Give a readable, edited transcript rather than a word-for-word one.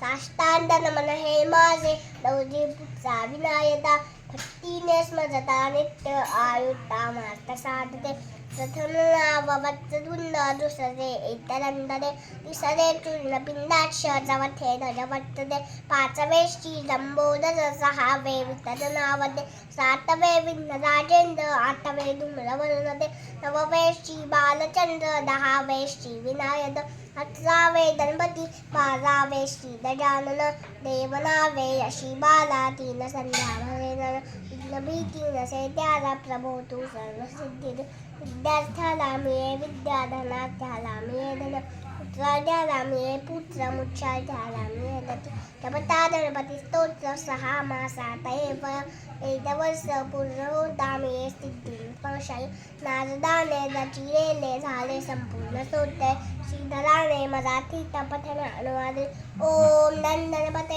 साष्टांग नमन हे माझे लवजी पुत्रा विनायता भक्तीने स्मजता नित्य आयुता मार्थ साधते प्रथम नाववत्त धुंद दुसरे इतरंदरे तिसरे चूर्ण पिंडाक्ष जवथे ध्वजवत्तते पाचवे श्री लंबोदर सहावे वितद नावते सातवे विघ्न राजेंद्र आठवे धूम्रवर्णते नववे श्री बालचंद्र दहावे श्री विनायक 11वे गणपती 12वे श्री गजानन देवनावे यशी बाला तीन संध्या भीती नसे त्याला प्रभो तू सर्वसिद्धी विद्यार्थ्याला मिळे विद्या धनार्थ्याला मिळे धन पुत्राला मिळे पुत्र मुख्यार्थ्याला मिळे गती जपता गणपती स्तोत्र 6 मासात वर्ष पूर्ण होता मिळे सिद्धी पक्षाई नारदाने रचिलेले झाले संपूर्ण स्तोत्र श्रीधराने मराठी पठण अनुवादित ओम गणपती